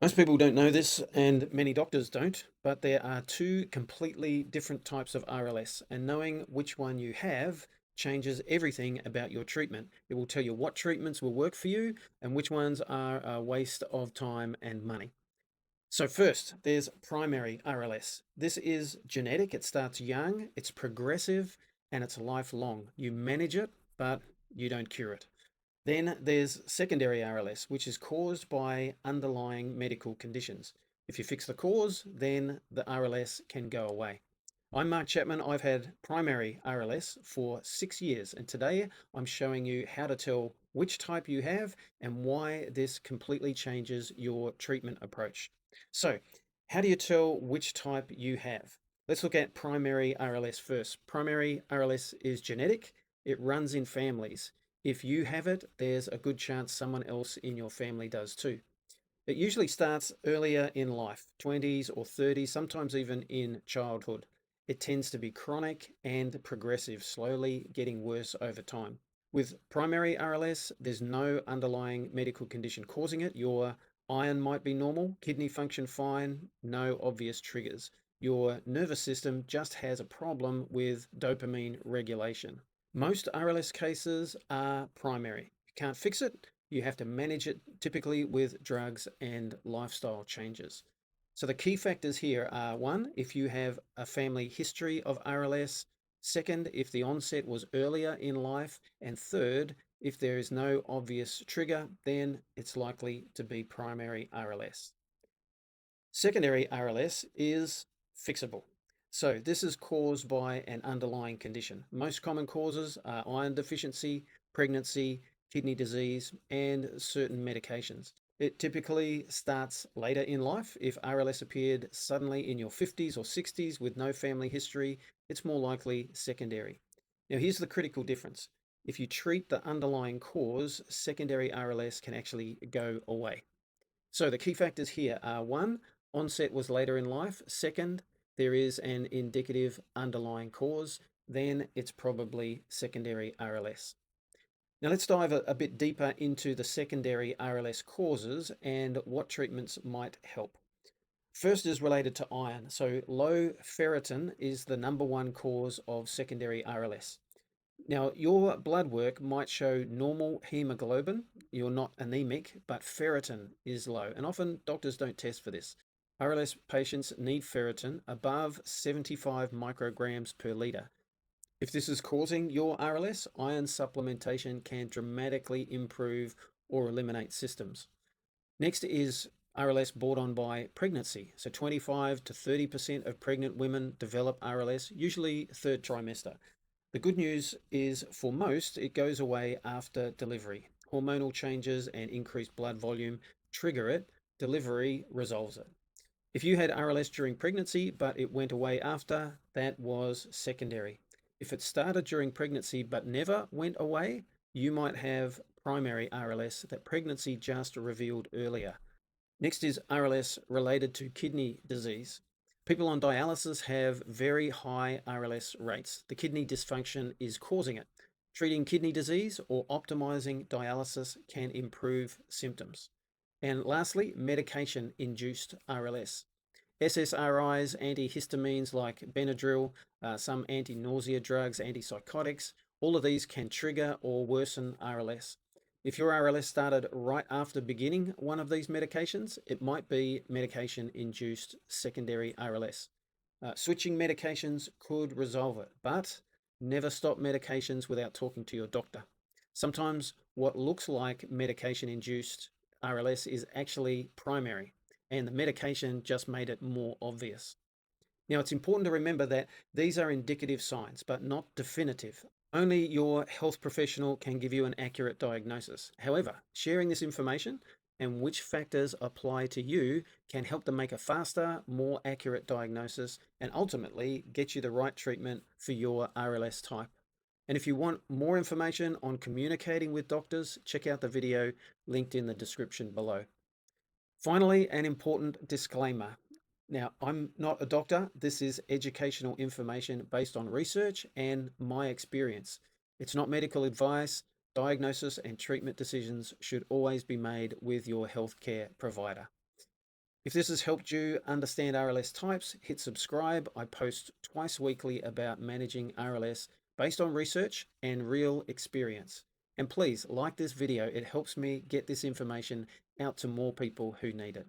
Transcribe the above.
Most people don't know this, and many doctors don't, but there are two completely different types of RLS, and knowing which one you have changes everything about your treatment. It will tell you what treatments will work for you and which ones are a waste of time and money. So, first, there's primary RLS. This is genetic, it starts young, it's progressive, and it's lifelong. You manage it, but you don't cure it. Then there's secondary RLS, which is caused by underlying medical conditions. If you fix the cause, then the RLS can go away. I'm Mark Chapman. I've had primary RLS for 6 years, and today I'm showing you how to tell which type you have and why this completely changes your treatment approach. So, how do you tell which type you have? Let's look at primary RLS first. Primary RLS is genetic, it runs in families. If you have it, there's a good chance someone else in your family does too. It usually starts earlier in life, 20s or 30s, sometimes even in childhood. It tends to be chronic and progressive, slowly getting worse over time. With primary RLS, there's no underlying medical condition causing it. Your iron might be normal, kidney function fine, no obvious triggers. Your nervous system just has a problem with dopamine regulation. Most RLS cases are primary. You can't fix it, you have to manage it typically with drugs and lifestyle changes. So the key factors here are one, if you have a family history of RLS, second, if the onset was earlier in life, and third, if there is no obvious trigger, then it's likely to be primary RLS. Secondary RLS is fixable. So this is caused by an underlying condition. Most common causes are iron deficiency, pregnancy, kidney disease, and certain medications. It typically starts later in life. If RLS appeared suddenly in your 50s or 60s with no family history, it's more likely secondary. Now, here's the critical difference. If you treat the underlying cause, secondary RLS can actually go away. So the key factors here are one, onset was later in life. Second, there is an indicative underlying cause. Then it's probably secondary RLS. Now let's dive a bit deeper into the secondary RLS causes and what treatments might help. First is related to iron. So low ferritin is the number one cause of secondary RLS. Now, your blood work might show normal hemoglobin. You're not anemic, but ferritin is low. And often doctors don't test for this. RLS patients need ferritin above 75 micrograms per litre. If this is causing your RLS, iron supplementation can dramatically improve or eliminate symptoms. Next is RLS brought on by pregnancy. So 25 to 30% of pregnant women develop RLS, usually third trimester. The good news is for most, it goes away after delivery. Hormonal changes and increased blood volume trigger it. Delivery resolves it. If you had RLS during pregnancy but it went away after, that was secondary. If it started during pregnancy but never went away, you might have primary RLS that pregnancy just revealed earlier. Next is RLS related to kidney disease. People on dialysis have very high RLS rates. The kidney dysfunction is causing it. Treating kidney disease or optimizing dialysis can improve symptoms. And lastly, medication induced RLS. SSRIs, antihistamines like Benadryl, some anti nausea drugs, antipsychotics, all of these can trigger or worsen RLS. If your RLS started right after beginning one of these medications, it might be medication induced secondary RLS. Switching medications could resolve it, but never stop medications without talking to your doctor. Sometimes what looks like medication induced RLS is actually primary, and the medication just made it more obvious. Now, it's important to remember that these are indicative signs, but not definitive. Only your health professional can give you an accurate diagnosis. However, sharing this information and which factors apply to you can help to make a faster, more accurate diagnosis and ultimately get you the right treatment for your RLS type. And if you want more information on communicating with doctors, check out the video linked in the description below. Finally, an important disclaimer. Now, I'm not a doctor. This is educational information based on research and my experience. It's not medical advice. Diagnosis and treatment decisions should always be made with your healthcare provider. If this has helped you understand RLS types, hit subscribe. I post twice weekly about managing RLS based on research and real experience. And please like this video. It helps me get this information out to more people who need it.